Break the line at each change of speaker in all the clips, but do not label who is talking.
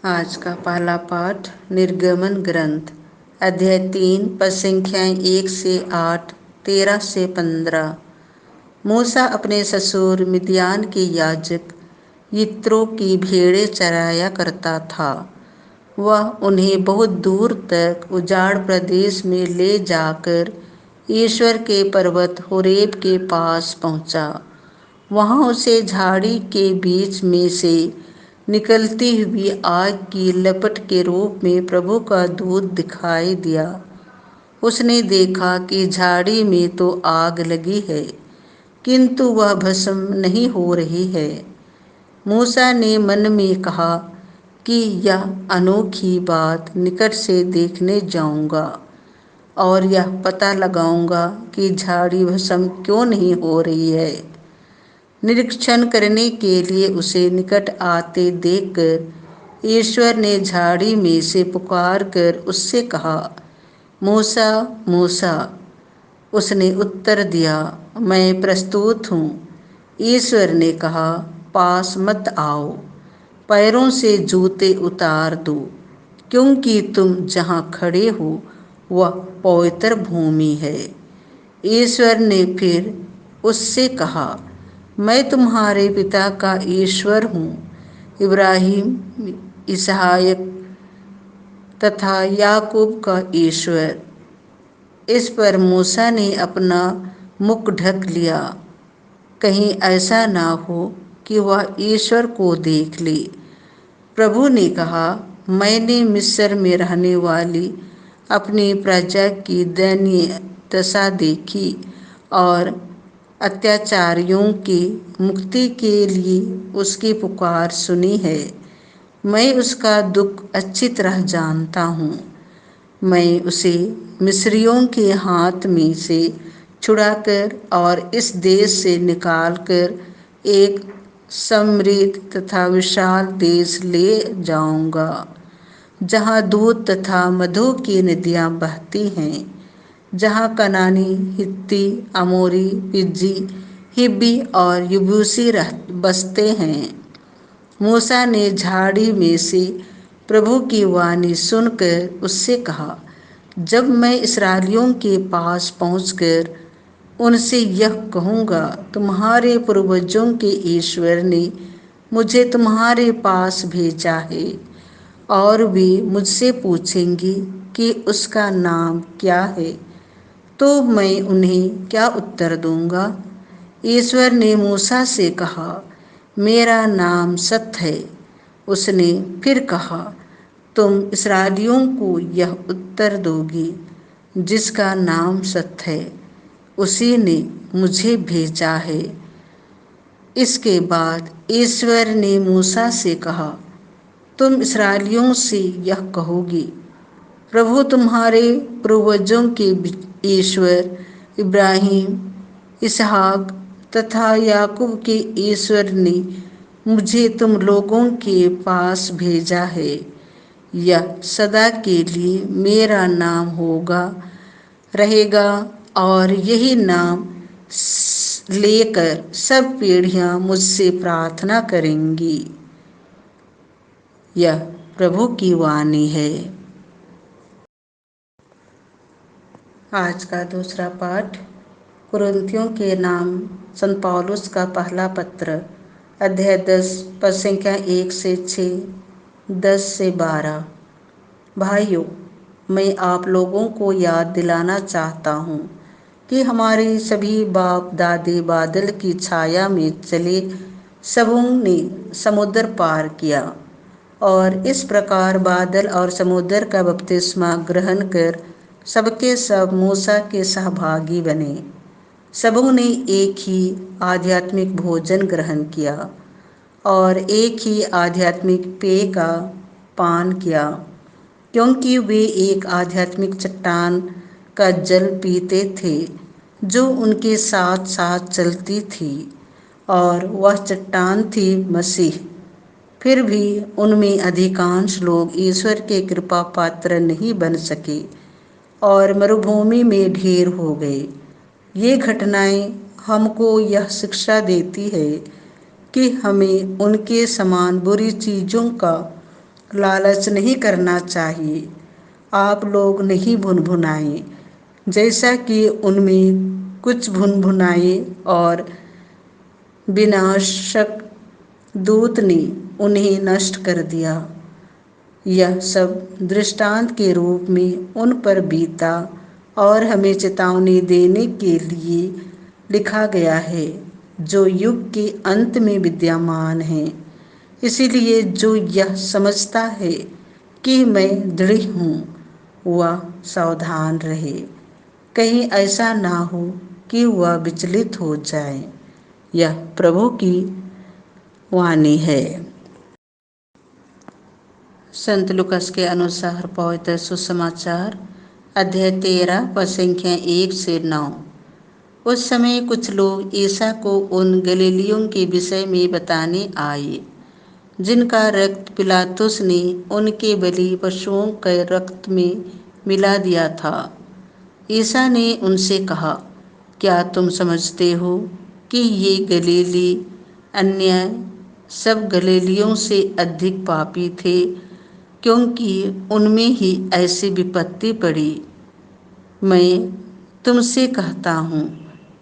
आज का पहला पाठ निर्गमन ग्रंथ अध्याय 3 पद संख्याएं 1 से 8, 13 से 15। मूसा अपने ससुर मिद्यान के याजक यित्रो की भेड़ें चराया करता था। वह उन्हें बहुत दूर तक उजाड़ प्रदेश में ले जाकर ईश्वर के पर्वत होरेब के पास पहुंचा। वहां उसे झाड़ी के बीच में से निकलती हुई आग की लपट के रूप में प्रभु का दूत दिखाई दिया। उसने देखा कि झाड़ी में तो आग लगी है, किंतु वह भस्म नहीं हो रही है। मूसा ने मन में कहा कि यह अनोखी बात निकट से देखने जाऊंगा और यह पता लगाऊंगा कि झाड़ी भस्म क्यों नहीं हो रही है। निरीक्षण करने के लिए उसे निकट आते देखकर ईश्वर ने झाड़ी में से पुकार कर उससे कहा, मूसा मूसा। उसने उत्तर दिया, मैं प्रस्तुत हूँ। ईश्वर ने कहा, पास मत आओ, पैरों से जूते उतार दो, क्योंकि तुम जहाँ खड़े हो वह पवित्र भूमि है। ईश्वर ने फिर उससे कहा, मैं तुम्हारे पिता का ईश्वर हूँ, इब्राहिम, इसहाक तथा याकूब का ईश्वर। इस पर मूसा ने अपना मुख ढक लिया, कहीं ऐसा ना हो कि वह ईश्वर को देख ले। प्रभु ने कहा, मैंने मिस्र में रहने वाली अपनी प्रजा की दयनीय दशा देखी और अत्याचारियों की मुक्ति के लिए उसकी पुकार सुनी है। मैं उसका दुख अच्छी तरह जानता हूँ। मैं उसे मिस्रियों के हाथ में से छुड़ाकर और इस देश से निकालकर एक समृद्ध तथा विशाल देश ले जाऊंगा, जहाँ दूध तथा मधु की नदियाँ बहती हैं, जहाँ कनानी, हित्ती, अमोरी, पिज्जी, हिब्बी और यबूसी बसते हैं। मूसा ने झाड़ी में से प्रभु की वाणी सुनकर उससे कहा, जब मैं इस्राएलियों के पास पहुंचकर उनसे यह कहूँगा, तुम्हारे पूर्वजों के ईश्वर ने मुझे तुम्हारे पास भेजा है, और वे मुझसे पूछेंगे कि उसका नाम क्या है, तो मैं उन्हें क्या उत्तर दूंगा। ईश्वर ने मूसा से कहा, मेरा नाम सत है। उसने फिर कहा, तुम इस्राएलियों को यह उत्तर दोगी, जिसका नाम सत है, उसी ने मुझे भेजा है। इसके बाद ईश्वर ने मूसा से कहा, तुम इस्राएलियों से यह कहोगी, प्रभु तुम्हारे पूर्वजों के ईश्वर इब्राहिम, इसहाक तथा याकूब के ईश्वर ने मुझे तुम लोगों के पास भेजा है। यह सदा के लिए मेरा नाम होगा रहेगा, और यही नाम लेकर सब पीढ़ियां मुझसे प्रार्थना करेंगी। यह प्रभु की वाणी है। आज का दूसरा पाठ कुरिन्थियों के नाम संत पौलुस का पहला पत्र अध्याय 10 पद संख्या 1 से 6, 10 से 12। भाइयों, मैं आप लोगों को याद दिलाना चाहता हूँ कि हमारे सभी बाप दादे बादल की छाया में चले सबों ने समुद्र पार किया, और इस प्रकार बादल और समुद्र का बपतिस्मा ग्रहण कर सबके सब मूसा के सहभागी बने। सबों ने एक ही आध्यात्मिक भोजन ग्रहण किया और एक ही आध्यात्मिक पेय का पान किया, क्योंकि वे एक आध्यात्मिक चट्टान का जल पीते थे जो उनके साथ साथ चलती थी, और वह चट्टान थी मसीह। फिर भी उनमें अधिकांश लोग ईश्वर के कृपा पात्र नहीं बन सके और मरुभूमि में ढेर हो गए। ये घटनाएं हमको यह शिक्षा देती है कि हमें उनके समान बुरी चीज़ों का लालच नहीं करना चाहिए। आप लोग नहीं भुनभुनाए, जैसा कि उनमें कुछ भुनभुनाए और विनाशक दूत ने उन्हें नष्ट कर दिया। यह सब दृष्टांत के रूप में उन पर बीता और हमें चेतावनी देने के लिए लिखा गया है, जो युग के अंत में विद्यमान है। इसीलिए जो यह समझता है कि मैं दृढ़ हूँ, वह सावधान रहे, कहीं ऐसा ना हो कि वह विचलित हो जाए। यह प्रभु की वाणी है। संत लुकस के अनुसार पवित्र सुसमाचार अध्याय 13 पद संख्या 1 से 9। उस समय कुछ लोग ईसा को उन गलीलियों के विषय में बताने आए, जिनका रक्त पिलातुस ने उनके बलि पशुओं के रक्त में मिला दिया था। ईसा ने उनसे कहा, क्या तुम समझते हो कि ये गलीली अन्य सब गलीलियों से अधिक पापी थे, क्योंकि उनमें ही ऐसी विपत्ति पड़ी? मैं तुमसे कहता हूँ,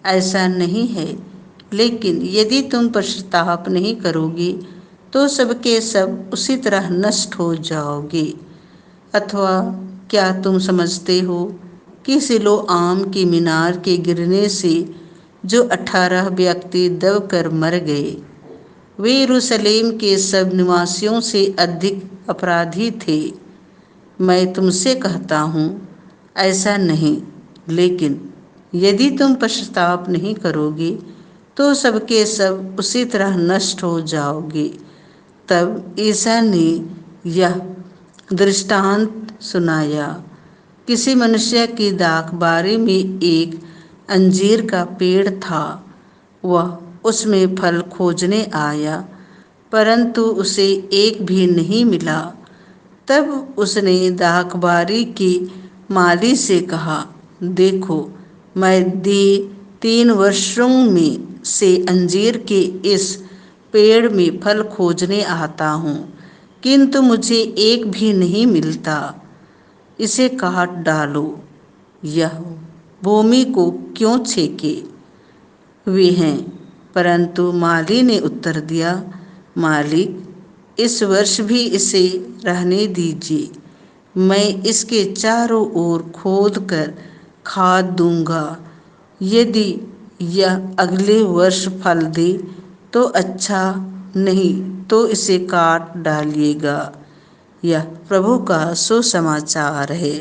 ऐसा नहीं है। लेकिन यदि तुम पश्चाताप नहीं करोगे, तो सबके सब उसी तरह नष्ट हो जाओगे। अथवा क्या तुम समझते हो कि सिलोआम की मीनार के गिरने से जो 18 व्यक्ति दबकर मर गए, वे यरूशलेम के सब निवासियों से अधिक अपराधी थे? मैं तुमसे कहता हूँ, ऐसा नहीं। लेकिन यदि तुम पश्चाताप नहीं करोगे, तो सबके सब उसी तरह नष्ट हो जाओगे। तब ईसा ने यह दृष्टांत सुनाया। किसी मनुष्य की दाखबारी में एक अंजीर का पेड़ था। वह उसमें फल खोजने आया, परंतु उसे एक भी नहीं मिला। तब उसने दाखबारी की माली से कहा, देखो, मैं 3 वर्षों में से अंजीर के इस पेड़ में फल खोजने आता हूँ, किंतु मुझे एक भी नहीं मिलता। इसे काट डालो। यह भूमि को क्यों छेके हुए हैं? परंतु माली ने उत्तर दिया, मालिक, इस वर्ष भी इसे रहने दीजिए। मैं इसके चारों ओर खोद कर खाद दूंगा। यदि यह अगले वर्ष फल दे तो अच्छा, नहीं तो इसे काट डालिएगा। यह प्रभु का सुसमाचार है।